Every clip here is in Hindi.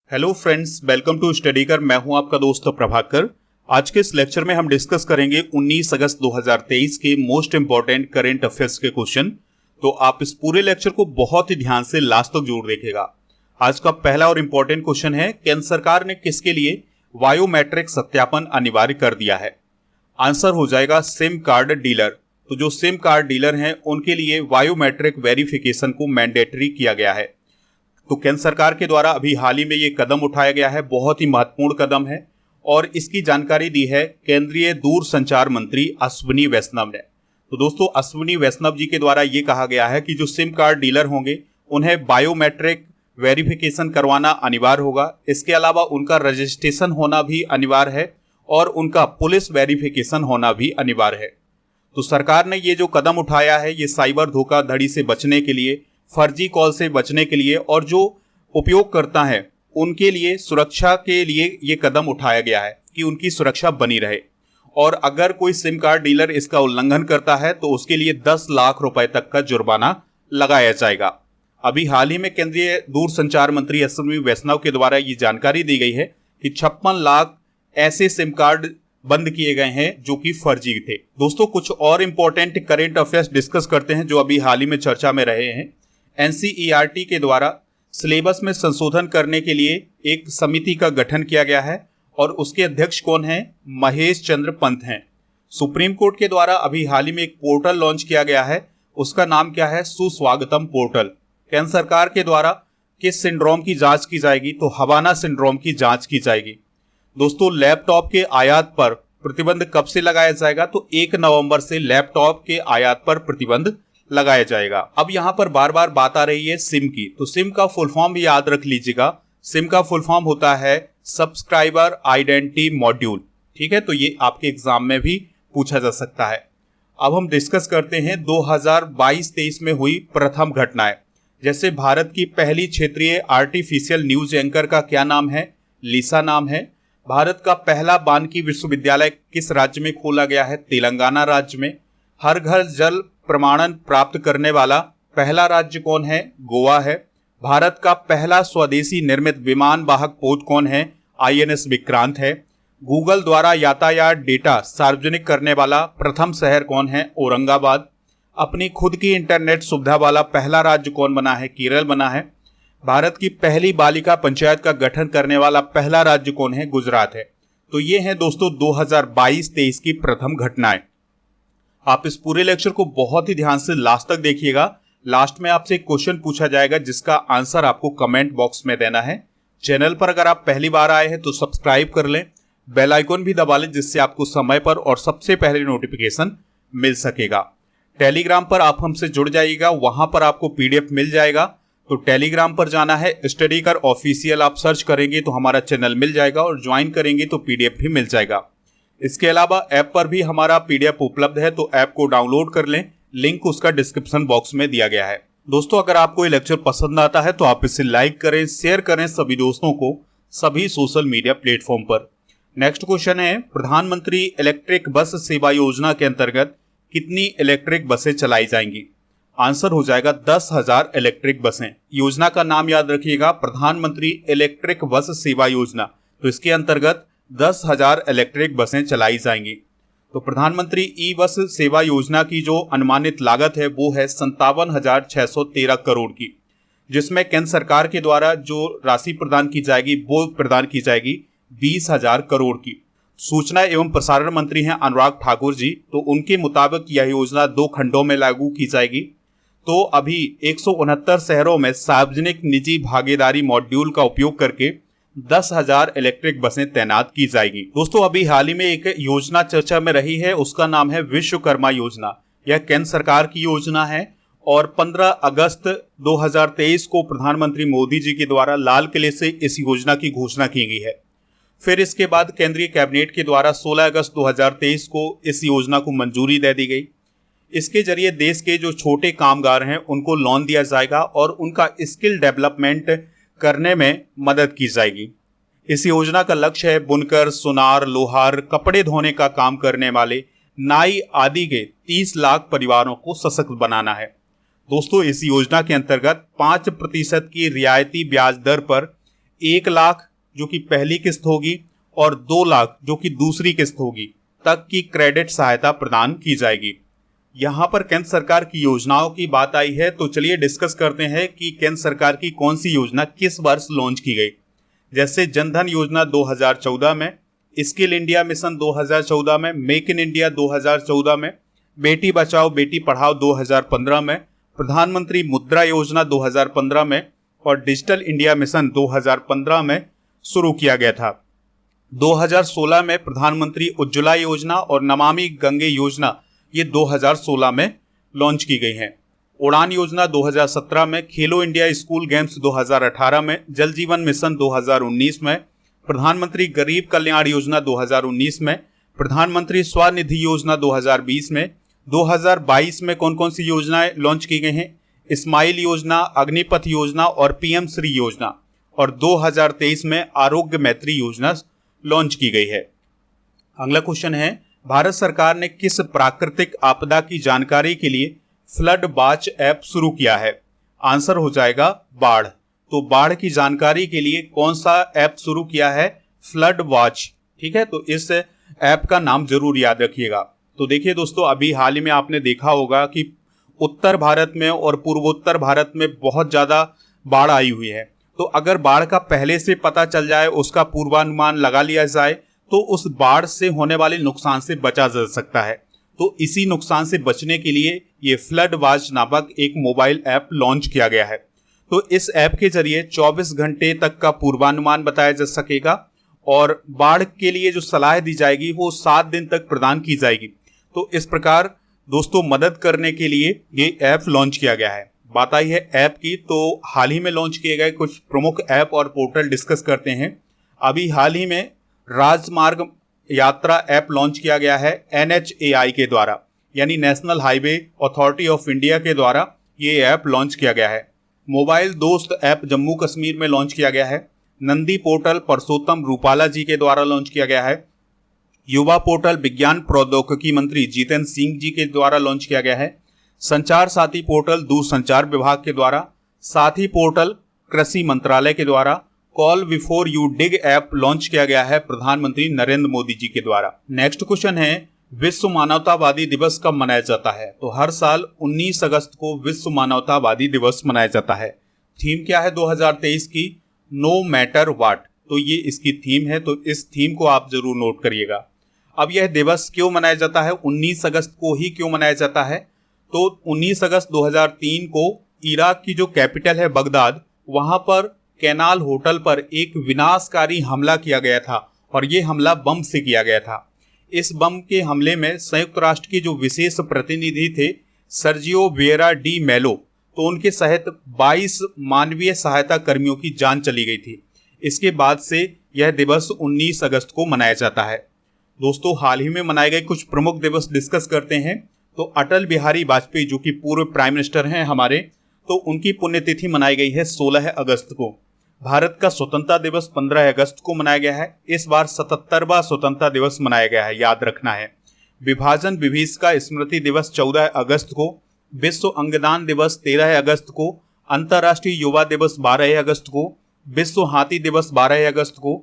Hello friends, welcome to study कर। मैं हूं आपका दोस्त प्रभाकर। आज के इस लेक्चर में हम डिस्कस करेंगे 19 अगस्त 2023 के मोस्ट इंपॉर्टेंट करंट अफेयर्स के क्वेश्चन। तो आप इस पूरे लेक्चर को बहुत ही ध्यान से लास्ट तक जरूर देखिएगा। आज का पहला और इंपॉर्टेंट क्वेश्चन है, केंद्र सरकार ने किसके लिए बायोमेट्रिक सत्यापन अनिवार्य कर दिया है? आंसर हो जाएगा सिम कार्ड डीलर। तो जो सिम कार्ड डीलर हैं उनके लिए बायोमेट्रिक वेरिफिकेशन को मैंडेटरी किया गया है। तो केंद्र सरकार के द्वारा अभी हाल ही में ये कदम उठाया गया है, बहुत ही महत्वपूर्ण कदम है और इसकी जानकारी दी है केंद्रीय दूरसंचार मंत्री अश्विनी वैष्णव ने। तो दोस्तों, अश्विनी वैष्णव जी के द्वारा ये कहा गया है कि जो सिम कार्ड डीलर होंगे उन्हें बायोमेट्रिक वेरिफिकेशन करवाना अनिवार्य होगा। इसके अलावा उनका रजिस्ट्रेशन होना भी अनिवार्य है और उनका पुलिस वेरिफिकेशन होना भी अनिवार्य है। तो सरकार ने ये जो कदम उठाया है ये साइबर धोखाधड़ी से बचने के लिए, फर्जी कॉल से बचने के लिए और जो उपयोगकर्ता हैं उनके लिए सुरक्षा के लिए ये कदम उठाया गया है कि उनकी सुरक्षा बनी रहे। और अगर कोई सिम कार्ड डीलर इसका उल्लंघन करता है तो उसके लिए 10 लाख रुपए तक का जुर्माना लगाया जाएगा। अभी हाल ही में केंद्रीय दूरसंचार मंत्री अश्विनी वैष्णव के द्वारा ये जानकारी दी गई है कि 56 लाख ऐसे सिम कार्ड बंद किए गए हैं जो कि फर्जी थे। दोस्तों, कुछ और इंपॉर्टेंट करंट अफेयर्स डिस्कस करते हैं जो अभी हाल ही में चर्चा में रहे हैं। एनसीईआरटी के द्वारा सिलेबस में संशोधन करने के लिए एक समिति का गठन किया गया है और उसके अध्यक्ष कौन हैं? महेश चंद्र पंत हैं। सुप्रीम कोर्ट के द्वारा अभी हाल ही में एक पोर्टल लॉन्च किया गया है, उसका नाम क्या है? सुस्वागतम पोर्टल। केंद्र सरकार के द्वारा किस सिंड्रोम की जांच की जाएगी? तो हवाना सिंड्रोम की जांच की जाएगी। दोस्तों, लैपटॉप के आयात पर प्रतिबंध कब से लगाया जाएगा? तो 1 नवंबर से लैपटॉप के आयात पर प्रतिबंध लगाया जाएगा। अब यहां पर बार बार बात आ रही है सिम की, तो सिम का फुल फॉर्म भी याद रख लीजिएगा। सिम का फुल फॉर्म होता है सब्सक्राइबर आइडेंटिटी मॉड्यूल। ठीक है, तो ये आपके एग्जाम में भी पूछा जा सकता है। अब हम डिस्कस करते हैं 2022-23 में हुई प्रथम घटनाएं। जैसे भारत की पहली क्षेत्रीय आर्टिफिशियल न्यूज एंकर का क्या नाम है? लिसा नाम है। भारत का पहला वानिकी विश्वविद्यालय किस राज्य में खोला गया है? तेलंगाना राज्य में। हर घर जल प्रमाणन प्राप्त करने वाला पहला राज्य कौन है? गोवा है। भारत का पहला स्वदेशी निर्मित विमान वाहक पोत कौन है? आईएनएस विक्रांत है। गूगल द्वारा यातायात डेटा सार्वजनिक करने वाला प्रथम शहर कौन है? औरंगाबाद। अपनी खुद की इंटरनेट सुविधा वाला पहला राज्य कौन बना है? केरल बना है। भारत की पहली बालिका पंचायत का गठन करने वाला पहला राज्य कौन है? गुजरात है। तो ये है दोस्तों 2022-23 की प्रथम घटनाएं। आप इस पूरे लेक्चर को बहुत ही ध्यान से लास्ट तक देखिएगा। लास्ट में आपसे एक क्वेश्चन पूछा जाएगा जिसका आंसर आपको कमेंट बॉक्स में देना है। चैनल पर अगर आप पहली बार आए हैं तो सब्सक्राइब कर लें, बेल आइकन भी दबा लें जिससे आपको समय पर और सबसे पहले नोटिफिकेशन मिल सकेगा। टेलीग्राम पर आप हमसे जुड़ जाइएगा, वहां पर आपको पीडीएफ मिल जाएगा। तो टेलीग्राम पर जाना है, स्टडी कर ऑफिशियल आप सर्च करेंगे तो हमारा चैनल मिल जाएगा और ज्वाइन करेंगे तो पीडीएफ भी मिल जाएगा। इसके अलावा ऐप पर भी हमारा पीडीएफ उपलब्ध है, तो ऐप को डाउनलोड कर लें, लिंक उसका डिस्क्रिप्शन बॉक्स में दिया गया है। दोस्तों, अगर आपको ये लेक्चर पसंद आता है तो आप इसे लाइक करें, शेयर करें सभी दोस्तों को सभी सोशल मीडिया प्लेटफॉर्म पर। नेक्स्ट क्वेश्चन है, प्रधानमंत्री इलेक्ट्रिक बस सेवा योजना के अंतर्गत कितनी इलेक्ट्रिक बसें चलाई जाएंगी? आंसर हो जाएगा 10,000 इलेक्ट्रिक बसें। योजना का नाम याद रखिएगा, प्रधानमंत्री इलेक्ट्रिक बस सेवा योजना। तो इसके अंतर्गत 10,000 इलेक्ट्रिक बसें चलाई जाएंगी। तो प्रधानमंत्री ई बस सेवा योजना की जो अनुमानित लागत है वो है 57,613 करोड़ की, जिसमें केंद्र सरकार के द्वारा जो राशि प्रदान की जाएगी वो प्रदान की जाएगी 20,000 करोड़ की। सूचना एवं प्रसारण मंत्री हैं अनुराग ठाकुर जी, तो उनके मुताबिक यह योजना 2 खंडों में लागू की जाएगी। तो अभी 169 शहरों में सार्वजनिक निजी भागीदारी मॉड्यूल का उपयोग करके 10,000 इलेक्ट्रिक बसें तैनात की जाएगी। दोस्तों, अभी हाल ही में एक योजना चर्चा में रही है, उसका नाम है विश्वकर्मा योजना। यह केंद्र सरकार की योजना है और 15 अगस्त 2023 को प्रधानमंत्री मोदी जी के द्वारा लाल किले से इस योजना की घोषणा की गई है। फिर इसके बाद केंद्रीय कैबिनेट के द्वारा 16 अगस्त 2023 को इस योजना को मंजूरी दे दी गई। इसके जरिए देश के जो छोटे कामगार हैं उनको लोन दिया जाएगा और उनका स्किल डेवलपमेंट करने में मदद की जाएगी। इस योजना का लक्ष्य है बुनकर, सुनार, लोहार, कपड़े धोने का काम करने वाले, नाई आदि के 30 लाख परिवारों को सशक्त बनाना है। दोस्तों, इस योजना के अंतर्गत 5% की रियायती ब्याज दर पर 1 लाख जो कि पहली किस्त होगी और 2 लाख जो कि दूसरी किस्त होगी तक की क्रेडिट सहायता प्रदान की जाएगी। यहां पर केंद्र सरकार की योजनाओं की बात आई है, तो चलिए डिस्कस करते हैं कि केंद्र सरकार की कौन सी योजना किस वर्ष लॉन्च की गई। जैसे जनधन योजना 2014 में, स्किल इंडिया मिशन 2014 में, मेक इन इंडिया 2014 में, बेटी बचाओ बेटी पढ़ाओ 2015 में, प्रधानमंत्री मुद्रा योजना 2015 में और डिजिटल इंडिया मिशन 2015 में शुरू किया गया था। 2016 में प्रधानमंत्री उज्ज्वला योजना और नमामि गंगे योजना ये 2016 में लॉन्च की गई हैं। उड़ान योजना 2017 में, खेलो इंडिया स्कूल गेम्स 2018 में, जल जीवन मिशन 2019 में, प्रधानमंत्री गरीब कल्याण योजना 2019 में, प्रधानमंत्री स्वनिधि योजना 2020 में। 2022 में कौन कौन सी योजनाएं लॉन्च की गई हैं? स्माइल योजना, अग्निपथ योजना और पीएम श्री योजना। और 2023 में आरोग्य मैत्री योजना लॉन्च की गई है। अगला क्वेश्चन है, भारत सरकार ने किस प्राकृतिक आपदा की जानकारी के लिए फ्लड वॉच ऐप शुरू किया है? आंसर हो जाएगा बाढ़। तो बाढ़ की जानकारी के लिए कौन सा ऐप शुरू किया है? Flood watch. ठीक है, तो इस ऐप का नाम जरूर याद रखिएगा। तो देखिए दोस्तों, अभी हाल ही में आपने देखा होगा कि उत्तर भारत में और पूर्वोत्तर भारत में बहुत ज्यादा बाढ़ आई हुई है। तो अगर बाढ़ का पहले से पता चल जाए, उसका पूर्वानुमान लगा लिया जाए, तो उस बाढ़ से होने वाले नुकसान से बचा जा सकता है। तो इसी नुकसान से बचने के लिए ये फ्लड वॉच नामक एक मोबाइल ऐप लॉन्च किया गया है। तो इस ऐप के जरिए 24 घंटे तक का पूर्वानुमान बताया जा सकेगा और बाढ़ के लिए जो सलाह दी जाएगी वो 7 दिन तक प्रदान की जाएगी। तो इस प्रकार दोस्तों मदद करने के लिए ये ऐप लॉन्च किया गया है। बात आई है ऐप की, तो हाल ही में लॉन्च किए गए कुछ प्रमुख ऐप और पोर्टल डिस्कस करते हैं। अभी हाल ही में राजमार्ग यात्रा ऐप लॉन्च किया गया है NHAI के द्वारा, यानी national highway authority of India के द्वारा ये ऐप लॉन्च किया गया है। मोबाइल दोस्त ऐप जम्मू कश्मीर में लॉन्च किया गया है। नंदी पोर्टल परसोत्तम रूपाला जी के द्वारा लॉन्च किया गया है। युवा पोर्टल विज्ञान प्रौद्योगिकी मंत्री जितेंद्र सिंह जी के द्वारा लॉन्च किया गया है। संचार साथी पोर्टल दूरसंचार विभाग के द्वारा। साथी पोर्टल कृषि मंत्रालय के द्वारा। Call before you dig app launch किया गया है प्रधानमंत्री नरेंद्र मोदी जी के द्वारा। नेक्स्ट क्वेश्चन है, विश्व मानवतावादी दिवस कब मनाया जाता है? तो हर साल 19 अगस्त को विश्व मानवतावादी दिवस मनाया जाता है। थीम क्या है 2023 की? No matter what. तो ये इसकी थीम है, तो इस थीम को आप जरूर नोट करिएगा। अब यह दिवस क्यों मनाया जाता है? 19 अगस्त को ही क्यों मनाया जाता है? तो 19 अगस्त 2003 को इराक की जो कैपिटल है बगदाद, वहां पर कैनाल होटल पर एक विनाशकारी हमला किया गया था और ये हमला बम से किया गया था। इस बम के हमले में संयुक्त राष्ट्र के जो विशेष प्रतिनिधि थे सर्जियो विएरा डी मेलो, तो उनके सहित 22 मानवीय सहायता कर्मियों की जान चली गई थी। इसके बाद से यह दिवस 19 अगस्त को मनाया जाता है। दोस्तों हाल ही में मनाए गए कुछ प्रमुख दिवस डिस्कस करते हैं। तो अटल बिहारी वाजपेयी जो कि पूर्व प्राइम मिनिस्टर हैं हमारे, तो उनकी पुण्यतिथि मनाई गई है 16 अगस्त को। भारत का स्वतंत्रता दिवस 15 अगस्त को मनाया गया है। इस बार 77वां स्वतंत्रता दिवस मनाया गया है, याद रखना है। विभाजन विभीषिका स्मृति दिवस 14 अगस्त को। विश्व अंगदान दिवस 13 अगस्त को। अंतर्राष्ट्रीय युवा दिवस 12 अगस्त को। विश्व हाथी दिवस 12 अगस्त को।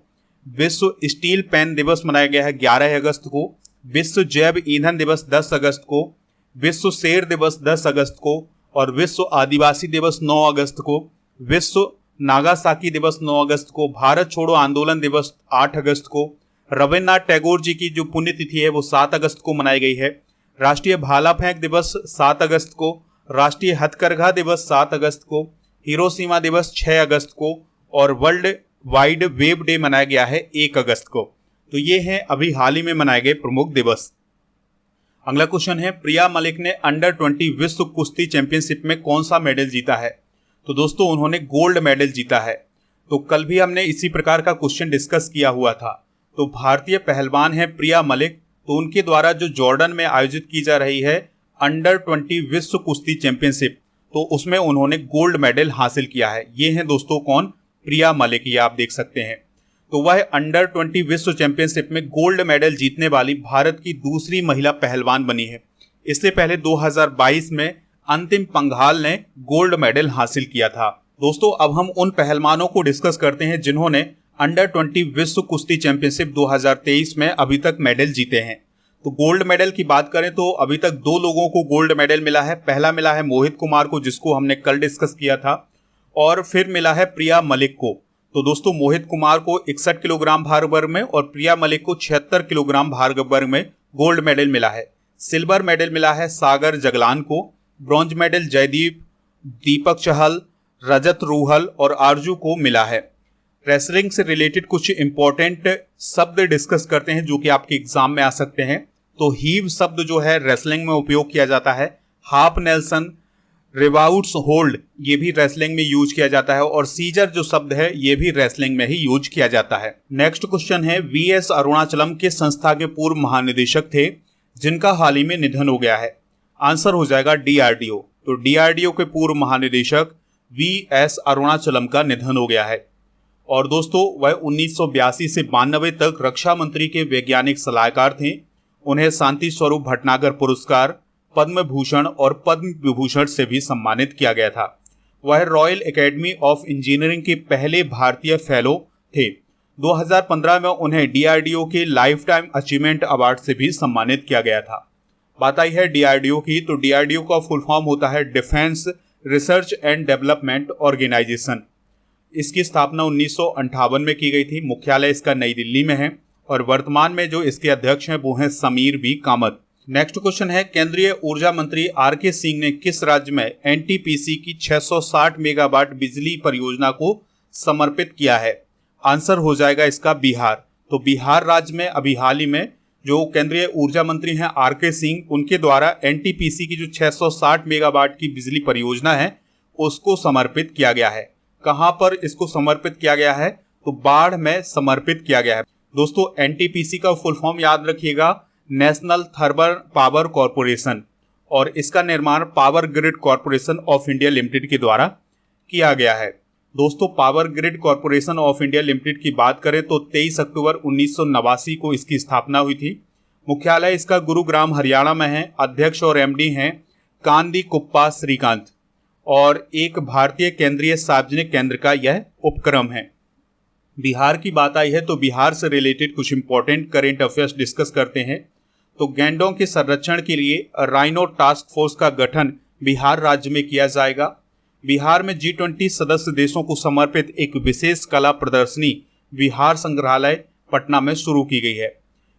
विश्व स्टील पेन दिवस मनाया गया है 11 अगस्त को। विश्व जैव ईंधन दिवस 10 अगस्त को। विश्व शेर दिवस 10 अगस्त को और विश्व आदिवासी दिवस 9 अगस्त को। विश्व नागासाकी दिवस 9 अगस्त को। भारत छोड़ो आंदोलन दिवस 8 अगस्त को। रविन्द्रनाथ टैगोर जी की जो पुण्यतिथि है वो 7 अगस्त को मनाई गई है। राष्ट्रीय भाला फेंक दिवस 7 अगस्त को। राष्ट्रीय हथकरघा दिवस 7 अगस्त को। हिरोशिमा दिवस 6 अगस्त को और वर्ल्ड वाइड वेब डे मनाया गया है 1 अगस्त को। तो ये हैं अभी हाल ही में मनाए गए प्रमुख दिवस। अगला क्वेश्चन है, प्रिया मलिक ने अंडर 20 विश्व कुश्ती चैंपियनशिप में कौन सा मेडल जीता है? तो दोस्तों उन्होंने गोल्ड मेडल जीता है। तो कल भी हमने इसी प्रकार का क्वेश्चन डिस्कस किया हुआ था। तो भारतीय पहलवान है प्रिया मलिक, तो उनके द्वारा जो जॉर्डन में आयोजित की जा रही है अंडर 20 विश्व कुश्ती चैंपियनशिप, तो उसमें उन्होंने गोल्ड मेडल हासिल किया है। ये हैं दोस्तों कौन? प्रिया मलिक, ये आप देख सकते हैं। तो वह अंडर 20 विश्व चैंपियनशिप में गोल्ड मेडल जीतने वाली भारत की दूसरी महिला पहलवान बनी है। इससे पहले 2022 में अंतिम पंघाल ने गोल्ड मेडल हासिल किया था। दोस्तों अब हम उन पहलवानों को डिस्कस करते हैं जिन्होंने अंडर 20 विश्व कुश्ती चैंपियनशिप 2023 में अभी तक मेडल जीते हैं। तो गोल्ड मेडल की बात करें तो अभी तक 2 लोगों को गोल्ड मेडल मिला है। पहला मिला है मोहित कुमार को, जिसको हमने कल डिस्कस किया था, और फिर मिला है प्रिया मलिक को। तो दोस्तों मोहित कुमार को 61 किलोग्राम भार वर्ग में और प्रिया मलिक को 76 किलोग्राम भार वर्ग में गोल्ड मेडल मिला है। सिल्वर मेडल मिला है सागर जगलान को। ब्रॉन्ज मेडल जयदीप, दीपक चहल, रजत रूहल और आरजू को मिला है। रेसलिंग से रिलेटेड कुछ इंपॉर्टेंट शब्द डिस्कस करते हैं जो कि आपके एग्जाम में आ सकते हैं। तो हीव शब्द जो है रेसलिंग में उपयोग किया जाता है। हाफ नेल्सन, रिबाउट्स होल्ड ये भी रेसलिंग में यूज किया जाता है, और सीजर जो शब्द है ये भी रेसलिंग में ही यूज किया जाता है। नेक्स्ट क्वेश्चन है, वीएस अरुणाचलम किस संस्था के पूर्व महानिदेशक थे जिनका हाल ही में निधन हो गया है? आंसर हो जाएगा डीआरडीओ। तो डीआरडीओ के पूर्व महानिदेशक वीएस अरुणाचलम का निधन हो गया है। और दोस्तों वह 1982 से 92 तक रक्षा मंत्री के वैज्ञानिक सलाहकार थे। उन्हें शांति स्वरूप भटनागर पुरस्कार, पद्म भूषण और पद्म विभूषण से भी सम्मानित किया गया था। वह रॉयल एकेडमी ऑफ इंजीनियरिंग के पहले भारतीय फेलो थे। 2015 में उन्हें डीआरडीओ के लाइफ टाइम अचीवमेंट अवार्ड से भी सम्मानित किया गया था। बात आई है डीआरडीओ की, तो डीआरडीओ का फुल फॉर्म होता है defence research and development organisation. इसकी स्थापना 1958 में की गई थी। मुख्यालय इसका नई दिल्ली में है और वर्तमान में जो इसके अध्यक्ष हैं वो हैं Sameer B Kamat. Next question है, केंद्रीय ऊर्जा मंत्री आर.के. सिंह ने किस राज्य में एनटीपीसी की 660 मेगावाट बिजली परियोजना को समर्पित किया है? आंसर हो जाएगा इसका बिहार। तो बिहार राज्य में अभी हाल ही में जो केंद्रीय ऊर्जा मंत्री हैं आर.के. सिंह, उनके द्वारा एनटीपीसी की जो 660 मेगावाट की बिजली परियोजना है उसको समर्पित किया गया है। कहां पर इसको समर्पित किया गया है? तो बाढ़ में समर्पित किया गया है। दोस्तों एनटीपीसी का फुल फॉर्म याद रखिएगा, नेशनल थर्मल पावर कॉरपोरेशन, और इसका निर्माण power grid corporation of India limited के द्वारा किया गया है। दोस्तों power grid corporation of India limited की बात करें तो 23 अक्टूबर 1989 को इसकी स्थापना हुई थी। मुख्यालय इसका गुरुग्राम हरियाणा में है। अध्यक्ष और एमडी हैं कांदी कुप्पा श्रीकांत, और एक भारतीय केंद्रीय सार्वजनिक केंद्र का यह उपक्रम है। बिहार की बात आई है तो बिहार से रिलेटेड कुछ इंपॉर्टेंट करेंट अफेयर्स डिस्कस करते हैं। तो गैंडों के संरक्षण के लिए राइनो टास्क फोर्स का गठन बिहार राज्य में किया जाएगा। बिहार में G20 सदस्य देशों को समर्पित एक विशेष कला प्रदर्शनी बिहार संग्रहालय पटना में शुरू की गई है।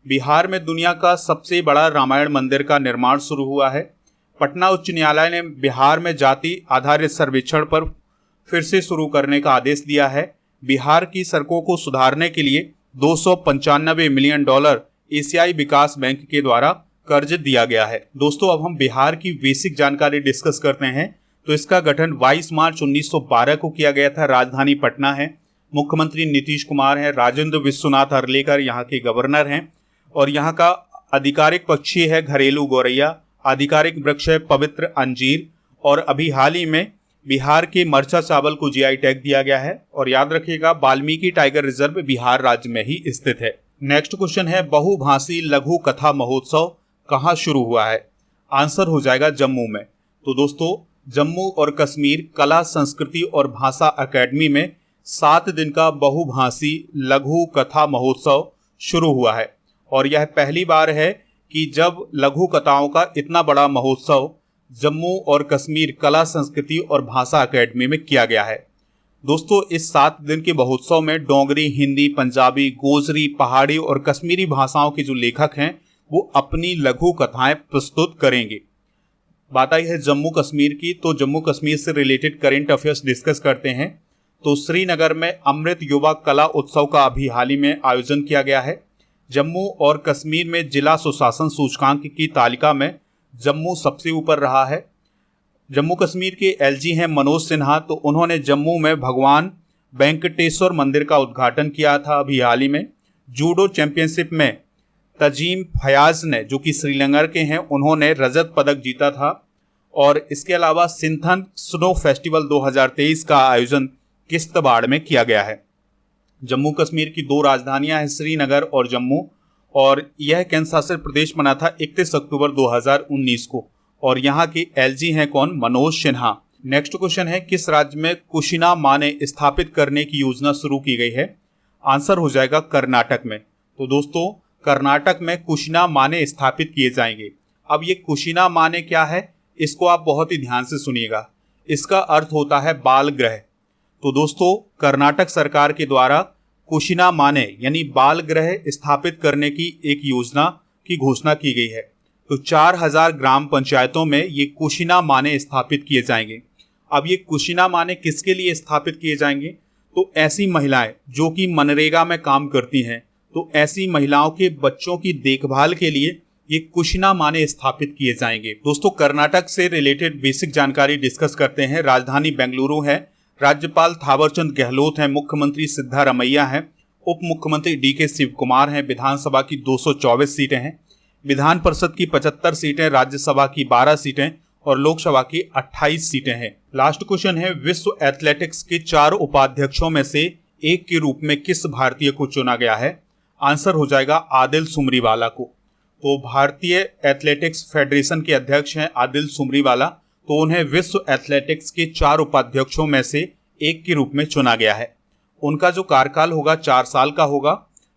बिहार में दुनिया का सबसे बड़ा रामायण मंदिर का निर्माण शुरू हुआ है। पटना उच्च न्यायालय ने बिहार में जाति आधारित सर्वेक्षण पर फिर से शुरू करने का आदेश दिया है। बिहार की सड़कों को सुधारने के लिए $295 मिलियन एशियाई विकास बैंक के द्वारा कर्ज दिया गया है। दोस्तों अब हम बिहार की बेसिक जानकारी डिस्कस करते हैं। तो इसका गठन 22 मार्च 1912 को किया गया था। राजधानी पटना है। मुख्यमंत्री नीतीश कुमार हैं। राजेंद्र विश्वनाथ अर्लेकर यहाँ के गवर्नर हैं, और यहाँ का आधिकारिक पक्षी है घरेलू गौरैया। आधिकारिक वृक्ष है पवित्र अंजीर, और अभी हाल ही में बिहार के मरचा चावल को जीआई टैग दिया गया है। और याद रखिएगा वाल्मीकि टाइगर रिजर्व बिहार राज्य में ही स्थित है। नेक्स्ट क्वेश्चन है, बहुभाषी लघु कथा महोत्सव कहाँ शुरू हुआ है? आंसर हो जाएगा जम्मू में। तो दोस्तों जम्मू और कश्मीर कला संस्कृति और भाषा अकेडमी में 7 दिन का बहुभाषी लघु कथा महोत्सव शुरू हुआ है, और यह पहली बार है कि जब लघु कथाओं का इतना बड़ा महोत्सव जम्मू और कश्मीर कला संस्कृति और भाषा अकेडमी में किया गया है। दोस्तों इस 7 दिन के महोत्सव में डोगरी, हिंदी, पंजाबी, गोजरी, पहाड़ी और कश्मीरी भाषाओं के जो लेखक हैं वो अपनी लघु कथाएं प्रस्तुत करेंगे। बात आई है जम्मू कश्मीर की, तो जम्मू कश्मीर से रिलेटेड करेंट अफेयर्स डिस्कस करते हैं। तो श्रीनगर में अमृत युवा कला उत्सव का अभी हाल ही में आयोजन किया गया है। जम्मू और कश्मीर में जिला सुशासन सूचकांक की तालिका में जम्मू सबसे ऊपर रहा है। जम्मू कश्मीर के एलजी हैं मनोज सिन्हा, तो उन्होंने जम्मू में भगवान वेंकटेश्वर मंदिर का उद्घाटन किया था अभी हाल ही में। जूडो चैंपियनशिप में तजीम फयाज ने, जो कि श्रीलंका के हैं, उन्होंने रजत पदक जीता था। और इसके अलावा सिंथन स्नो फेस्टिवल 2023 का आयोजन किश्तवाड़ में किया गया है। जम्मू कश्मीर की 2 राजधानियां हैं, श्रीनगर और जम्मू, और यह केंद्र शासित प्रदेश बना था 31 अक्टूबर 2019 को। और यहाँ के एलजी हैं कौन? मनोज सिन्हा। नेक्स्ट क्वेश्चन है, किस राज्य में कुशीना माने स्थापित करने की योजना शुरू की गई है? आंसर हो जाएगा कर्नाटक में। तो दोस्तों कर्नाटक में कुशीना माने स्थापित किए जाएंगे। अब ये कुशीना माने क्या है, इसको आप बहुत ही ध्यान से सुनिएगा। इसका अर्थ होता है बाल गृह। तो दोस्तों कर्नाटक सरकार के द्वारा कुशीना माने यानी बाल गृह स्थापित करने की एक योजना की घोषणा की गई है। तो 4000 ग्राम पंचायतों में ये कुशीना माने स्थापित किए जाएंगे। अब ये कुशीना माने किसके लिए स्थापित किए जाएंगे? तो ऐसी महिलाएं जो कि मनरेगा में काम करती हैं, तो ऐसी महिलाओं के बच्चों की देखभाल के लिए ये कुशीना माने स्थापित किए जाएंगे। दोस्तों कर्नाटक से रिलेटेड बेसिक जानकारी डिस्कस करते हैं। राजधानी बेंगलुरु है, राज्यपाल थावरचंद गहलोत हैं, मुख्यमंत्री सिद्धारमैया हैं, उप मुख्यमंत्री डीके शिव कुमार हैं, विधानसभा की 224 सीटें हैं, विधान परिषद की 75 सीटें, राज्यसभा की 12 सीटें और लोकसभा की 28 सीटें हैं। लास्ट क्वेश्चन है, विश्व एथलेटिक्स के 4 उपाध्यक्षों में से एक के रूप में किस भारतीय को चुना गया है? आंसर हो जाएगा आदिल सुमरीवाला को। तो भारतीय एथलेटिक्स फेडरेशन के अध्यक्ष हैं आदिल सुमरीवाला, तो उन्हें विश्व एथलेटिक्स के 4 उपाध्यक्षों में से एक के रूप में चुना गया है। उनका जो कार्यकाल होगा 4 साल का होगा।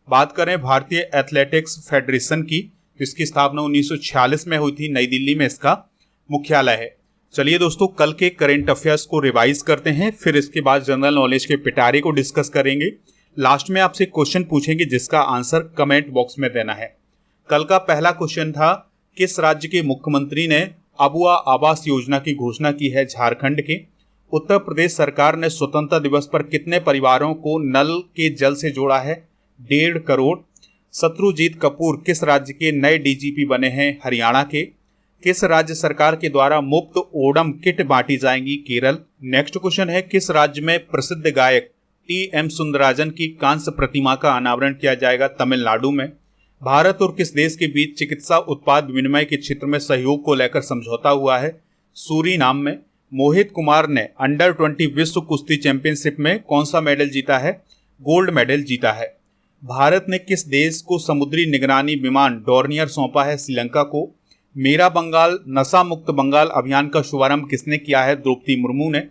बात करें भारतीय एथलेटिक्स फेडरेशन की, इसकी स्थापना 1946 में हुई थी, नई दिल्ली में इसका मुख्यालय है। चलिए दोस्तों कल के करंट अफेयर्स को रिवाइज करते हैं, फिर इसके बाद जनरल नॉलेज के पिटारे को डिस्कस करेंगे। लास्ट में आपसे क्वेश्चन पूछेंगे जिसका आंसर कमेंट बॉक्स में देना है। कल का पहला क्वेश्चन था, किस राज्य के मुख्यमंत्री ने अबुआ आवास योजना की घोषणा की है? झारखंड के। उत्तर प्रदेश सरकार ने स्वतंत्रता दिवस पर कितने परिवारों को नल के जल से जोड़ा है? 1.5 करोड़। शत्रुजीत कपूर किस राज्य के नए डीजीपी बने हैं? हरियाणा के। किस राज्य सरकार के द्वारा मुफ्त ओणम किट बांटी जाएंगी? केरल। नेक्स्ट क्वेश्चन है, किस राज्य में प्रसिद्ध गायक टी.एम. सुंदरराजन की कांस्य प्रतिमा का अनावरण किया जाएगा? तमिलनाडु में। भारत और किस देश के बीच चिकित्सा उत्पाद विनिमय के क्षेत्र में सहयोग को लेकर समझौता हुआ है? सूरीनाम में। मोहित कुमार ने अंडर 20 विश्व कुश्ती चैंपियनशिप में कौन सा मेडल जीता है? गोल्ड मेडल जीता है। भारत ने किस देश को समुद्री निगरानी विमान डॉर्नियर सौंपा है? श्रीलंका को। मेरा बंगाल नशा मुक्त बंगाल अभियान का शुभारंभ किसने किया है? द्रौपदी मुर्मू ने।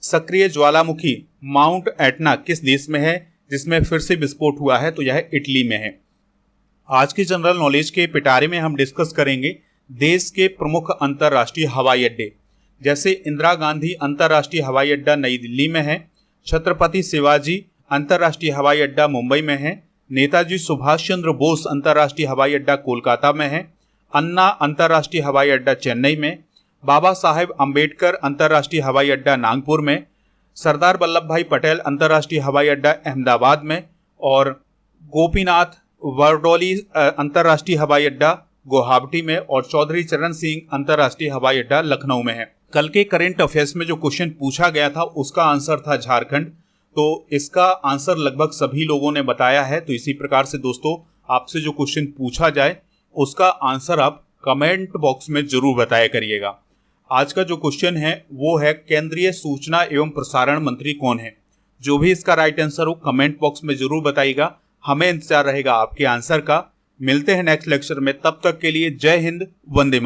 सक्रिय ज्वालामुखी माउंट एटना किस देश में है जिसमें फिर से विस्फोट हुआ है? तो यह इटली में है। आज के जनरल नॉलेज के पिटारे में हम डिस्कस करेंगे देश के प्रमुख अंतर्राष्ट्रीय हवाई अड्डे, जैसे इंदिरा गांधी अंतर्राष्ट्रीय हवाई अड्डा नई दिल्ली में है, छत्रपति शिवाजी अंतर्राष्ट्रीय हवाई अड्डा मुंबई में है, नेताजी सुभाष चंद्र बोस अंतर्राष्ट्रीय हवाई अड्डा कोलकाता में है, अन्ना अंतर्राष्ट्रीय हवाई अड्डा चेन्नई में, बाबा साहेब अंबेडकर अंतर्राष्ट्रीय हवाई अड्डा नागपुर में, सरदार वल्लभ भाई पटेल अंतर्राष्ट्रीय हवाई अड्डा अहमदाबाद में और गोपीनाथ बरदौली अंतर्राष्ट्रीय हवाई अड्डा गुवाहाटी में और चौधरी चरण सिंह अंतर्राष्ट्रीय हवाई अड्डा लखनऊ में है। कल के करंट अफेयर्स में जो क्वेश्चन पूछा गया था उसका आंसर था झारखंड, तो इसका आंसर लगभग सभी लोगों ने बताया है। तो इसी प्रकार से दोस्तों आपसे जो क्वेश्चन पूछा जाए उसका आंसर आप कमेंट बॉक्स में जरूर बताया करिएगा। आज का जो क्वेश्चन है वो है, केंद्रीय सूचना एवं प्रसारण मंत्री कौन है? जो भी इसका राइट आंसर हो कमेंट बॉक्स में जरूर बताइएगा, हमें इंतजार रहेगा आपके आंसर का। मिलते हैं नेक्स्ट लेक्चर में, तब तक के लिए जय हिंद, वंदे मातरम।